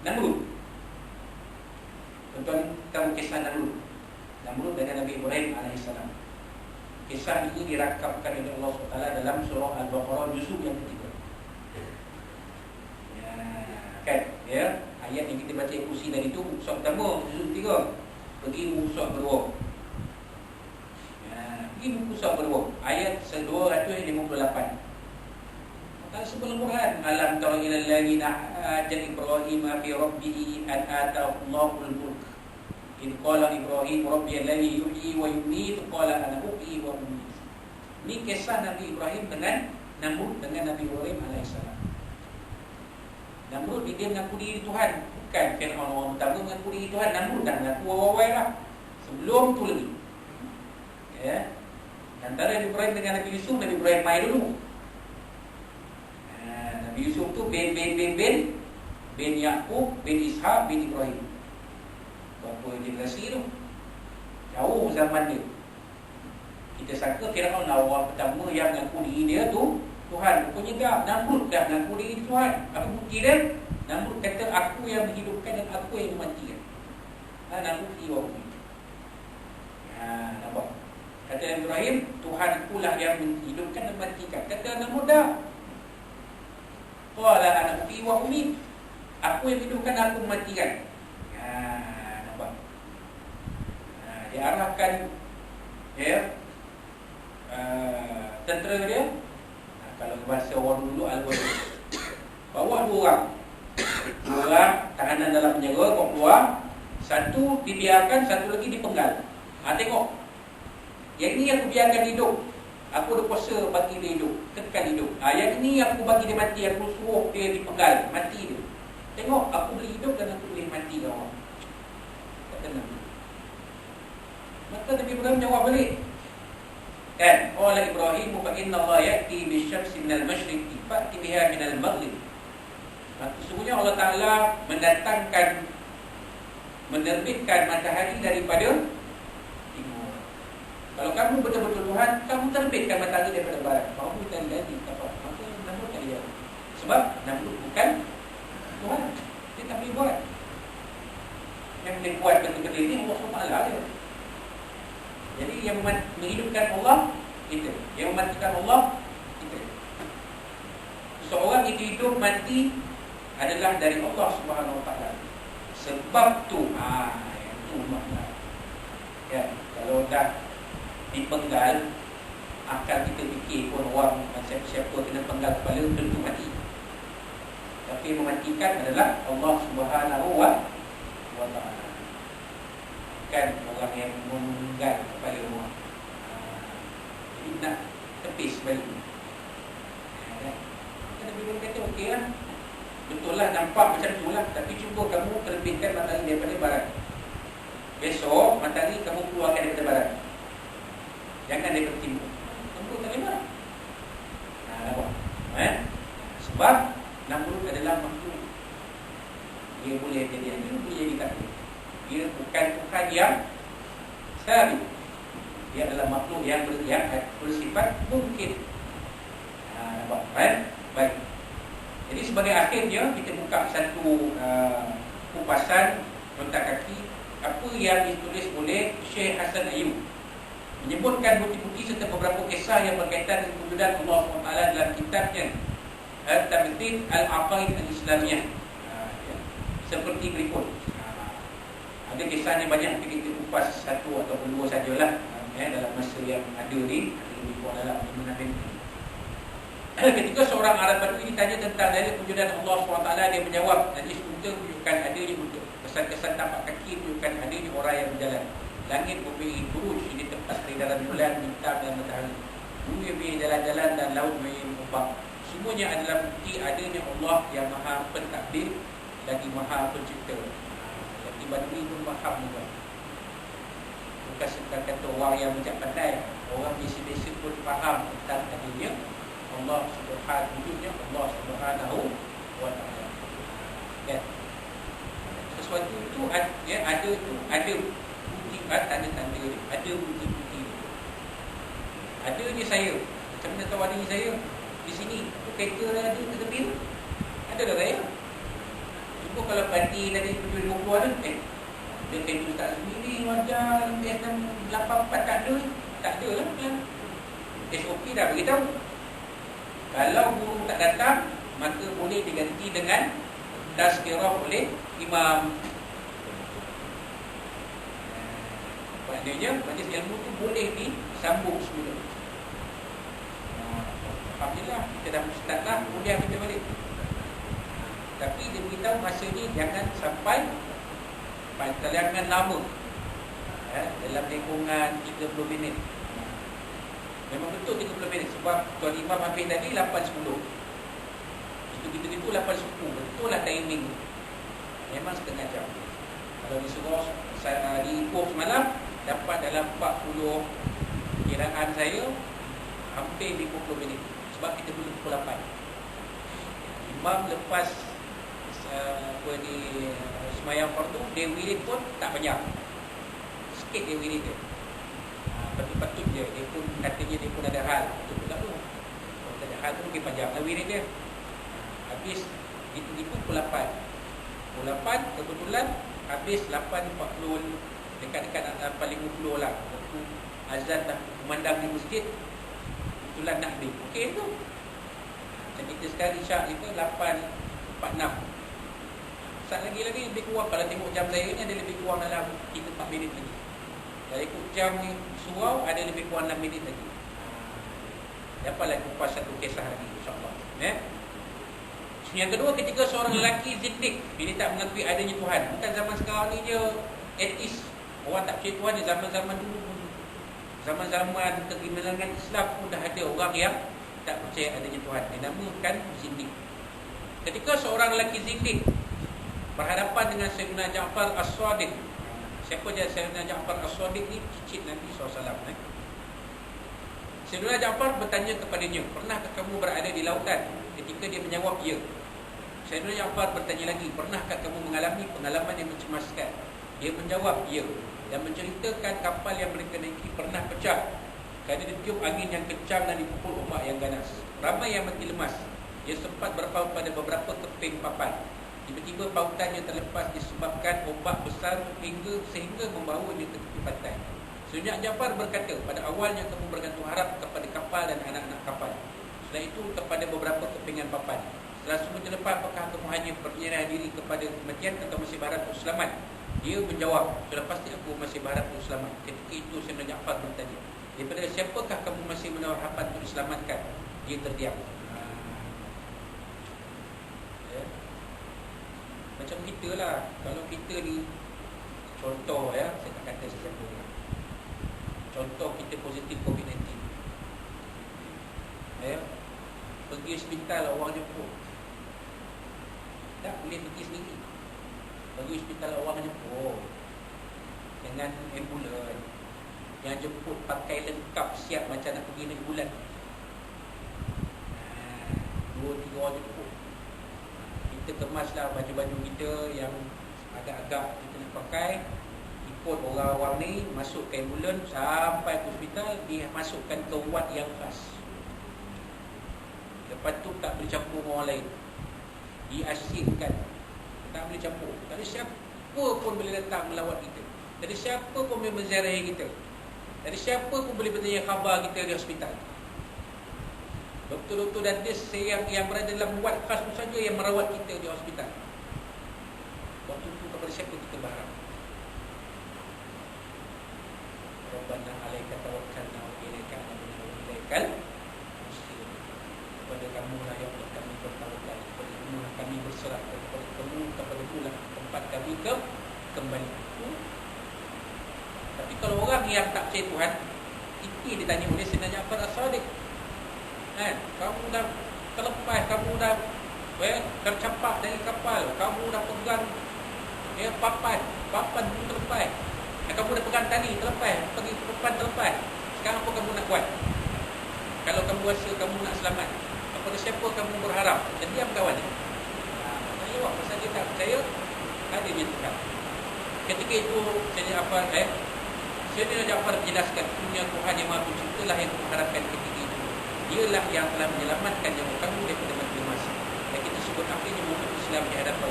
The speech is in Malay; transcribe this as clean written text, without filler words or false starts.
Namrud. Tuan-tuan tahu kisah Namrud dengan Nabi Ibrahim AS. Kisah ini dirakamkan oleh Allah SWT dalam surah Al-Baqarah juzuk yang ketiga. Ya, kan? Ya, ayat yang kita baca kursi tadi itu surah pertama juzuk 3. Pergi buku surah kedua. Ya, pergi buku surah kedua ayat 258. Sebelum Quran, alam tara ila alladziina hajja Ibrahim fi rabbih an ataahu Allahul mulk. In qala Ibrahim rabbi alladzi yuhyi wa yumiitu qala ana uhyi wa umiit. Ini kisah Nabi Ibrahim dengan Namrud dengan Nabi Ibrahim alaihissalam. Namrud dia mengaku diri Tuhan, bukan Fir'aun orang pertama mengaku diri Tuhan. Namrud dah mengaku awal-awal lah. Sebelum tu lagi. Ya. Antara Nabi Ibrahim dengan Nabi Yusuf, Nabi Ibrahim mai dulu. Nabi Yusuf tu bin Yaqub, bin Ishaq, bin Ibrahim. Berapa generasi tu? Jauh zaman dia. Kita sangka Fir'aun orang pertama yang mengaku diri dia tu Tuhan. Rupanya tak. Namrud dah mengaku diri Tuhan. Apa bukti dia? Namrud kata aku yang menghidupkan dan aku yang mematikan. Namrud iwawi. Nampak? Kata Ibrahim, Tuhan akulah yang menghidupkan dan mematikan. Kata Namrud dah. Qala ana uhyi wa umiit. Aku yang hidupkan, aku mematikan. Nampak? Diarahkan tentera dia. Kalau bahasa orang dulu al-wali. Bawa dua orang tahanan dalam penjara, kau keluar. Satu dibiarkan, satu lagi dipenggal. Tengok. Yang ini aku biarkan hidup. Aku ada kuasa bagi dia hidup, kekal hidup. Yang ini aku bagi dia mati, aku suruh dia dipenggal, mati dia. Tengok, aku boleh hidup dan aku boleh mati kau. Kata Nabi. Maka Nabi Ibrahim jawab balik. Kan? Qala Ibrahim fa inna Allah ya'ti bisyamsi minal masyriqi fa'ti biha minal maghrib. Sesungguhnya Allah Ta'ala menerbitkan matahari daripada timur. Kalau kamu betul-betul Tuhan, kamu terbitkan matahari daripada barat. Kamu tak jadi apa? Maka Namrud tak dia. Sebab Namrud bukan Tuhan. Dia tak boleh buat. Yang dia buat benda-benda ini Allah SWT dia. Jadi yang menghidupkan Allah, kita. Yang mematikan Allah, kita. Seorang itu hidup mati adalah dari Allah SWT. Sebab tu, yang tu makna. Ya, kalau dah dipenggal, akal kita fikir pun orang siapa kena penggal kepala tentu mati. Tapi mematikan adalah Allah Subhanahu wa Ta'ala. Kan orang yang memenggal kepala orang. Jadi nak tepis balik. Nabi Ibrahim kata okey lah. Betul lah, nampak macam tu lah. Tapi cuba kamu terbitkan matahari daripada barat. Besok matahari kamu keluarkan daripada barat. Jangan daripada timur. Namrud tak boleh. Nampak? Sebab Namrud adalah makhluk. Dia boleh jadi adil, boleh jadi kafir. Dia bukan Tuhan yang sabi. Dia adalah makhluk yang bersifat mungkin. Nampak? Baik. Jadi sebagai akhirnya kita buka satu kupasan nota kaki apa yang ditulis oleh Syekh Hasan Ayub, menyebutkan bukti-bukti serta beberapa kisah yang berkaitan dengan kewujudan Allah SWT dalam kitabnya Al-Tabtid Al-Aqaid Al-Islamiyah. Seperti berikut. Ada kisahnya banyak, tapi kita kupas satu atau dua sajalah dalam masa yang ada ni. Lebih kurang dalam 5 minit. Ketika seorang Arab Badui ditanya tentang dalil kewujudan Allah SWT, dia menjawab, hadis unta menunjukkan adanya unta, kesan-kesan tapak kaki menunjukkan adanya orang yang berjalan, langit bumi buruj di tempat peredaran bulan, bintang dan matahari, bumi bumi jalan-jalan dan laut mengombak. Semuanya adalah bukti adanya Allah yang Maha Pentadbir lagi Maha Pencipta. Jadi Badui pun faham juga. Bukan sekadar kata orang yang macam pandai, orang biasa-biasa pun faham tentang adanya Allah Subhanahu wa Ta'ala. Ya. Sesuatu itu ada bukti, tanda-tanda dia, ada bukti-bukti. Ada je saya. Macam mana tahu ada je saya? Di sini, kereta ada ke tepi tu? Ada tak saya? jumpa kalau parti tadi 2020 tu, dia kena tak sendiri, wajar SM 84 tak ada. Tak ada lah kan. SOP dah beritahu. Kalau guru tak datang, maka boleh diganti dengan tazkirah oleh imam. Maknanya majlis ilmu tu boleh disambung semula. Alhamdulillah, kita dah start lah, kemudian kita balik. Tapi dia beritahu masa ni jangan sampai jangan lama, dalam lingkungan 30 minit. Memang betul 30 minit sebab Tuan Imam Hafiz tadi 8.10. Itu 8.10. Betul lah timing. Memang setengah jam. Kalau disuruh di course malam dapat dalam 40, kiraan saya hampir 50 minit. Sebab kita belum pukul 8. Imam lepas semayang fardu, dia wirid pun tak banyak. Sikit dia wirid dia. Patut-patut je. Dia pun katanya dia pun ada hal. Betul tak tu? Kalau tak ada hal tu mungkin panjang lah wirid dia. Habis itu pukul 8. Pukul 8 kebetulan habis 8.40, dekat-dekat 8.50 lah. Waktu azan dah memandang di masjid, kebetulan nak habis. Okey tu. Dan kita sekarang isyak itu 8.46. Saat lagi lebih kurang, kalau tengok jam saya ni ada lebih kurang dalam 3-4 minit lagi. Kalau ikut jam ni surau ada lebih kurang 6 minit lagi. Dapatlah kupas satu kisah lagi, insyaAllah. Yang kedua, ketika seorang lelaki zindik, bila tak mengakui adanya Tuhan. Bukan zaman sekarang ni je ateis. Orang tak percaya Tuhan ni, zaman-zaman dulu pun. Zaman-zaman kegemilangan Islam pun dah ada orang yang tak percaya adanya Tuhan. Dinamakan zindik. Ketika seorang lelaki zindik berhadapan dengan Sayyidina Ja'far As-Sadiq. Siapa dia Sayyidina Ja'far As-Sadiq ni? Cicit Nabi SAW. Sayyidina Ja'far bertanya kepadanya, pernahkah kamu berada di lautan? Ketika dia menjawab, ya. Sayyidina Ja'far bertanya lagi, pernahkah kamu mengalami pengalaman yang mencemaskan? Dia menjawab, ya. Dan menceritakan kapal yang mereka naiki pernah pecah kerana ditiup angin yang kencang dan dipukul ombak yang ganas. Ramai yang mati lemas. Dia sempat berpaut pada beberapa keping papan. Tiba-tiba pautannya terlepas disebabkan ombak besar sehingga membawanya ke tepi pantai. Sayyidina Ja'far berkata, pada awalnya kamu bergantung harap kepada kapal dan anak-anak kapal. Setelah itu kepada beberapa kepingan papan. Setelah semua terlepas, apakah kamu hanya bernyerah diri kepada kematian atau masih berharap untuk selamat? Dia menjawab, sudah pasti aku masih berharap untuk selamat. Ketika itu Sayyidina Ja'far bertanya, daripada siapakah kamu masih menaruh harapan untuk diselamatkan? Dia terdiam. Macam kita lah. Kalau kita ni, contoh saya tak kata sesiapa. Contoh kita positif COVID-19. Pergi hospital orang jemput. Tak boleh pergi sendiri. Pergi hospital orang jemput dengan ambulan. Yang jemput pakai lengkap, siap macam nak pergi negeri bulan. 2-3 orang jemput. Kita kemaslah baju-baju kita yang agak-agak kita nak pakai, ikut orang-orang ni, masuk ke ambulans sampai ke hospital, dimasukkan ke ward yang khas. Lepas tu tak boleh campur orang lain, diasinkan, tak boleh campur. Tak ada siapa pun boleh datang melawat kita, tak ada siapa pun boleh menziarahi kita, tak ada siapa pun boleh bertanya khabar kita di hospital. Doktor-doktor dan nurse yang berada dalam ward khas itu saja yang merawat kita di hospital. Waktu itu kepada siapa kita berharap? Rabbana alaika tawakkalna wa ilaika anabna wa ilaikal masir. Kepada kamu lah ya Allah kami bertawakal, kepada kamu lah kami berserah, kepada kamu lah tempat kami kembali. Tapi kalau orang yang tak percaya Tuhan, itu ditanya oleh Sayyidina Ja'far As-Sadiq. Kamu dah terlepas, kamu dah tercapak dari kapal, kamu dah pegang papan pun terlepas, kamu dah pegang tali terlepas, pergi ke papan terlepas. Sekarang apa kamu nak buat? Kalau kamu rasa kamu nak selamat, kepada siapa kamu berharap? Dan diam kawan. Tak jawab pasal dia tak percaya adanya Tuhan. Ketika itu Sayyidina Ja'far menjelaskan, punya Tuhan yang Maha Pencipta lah yang mengharapkan ketika itu. Dialah yang telah menyelamatkan nyawa kamu daripada mati lemas. Dan kita sebut akhirnya umat Islam di hadapan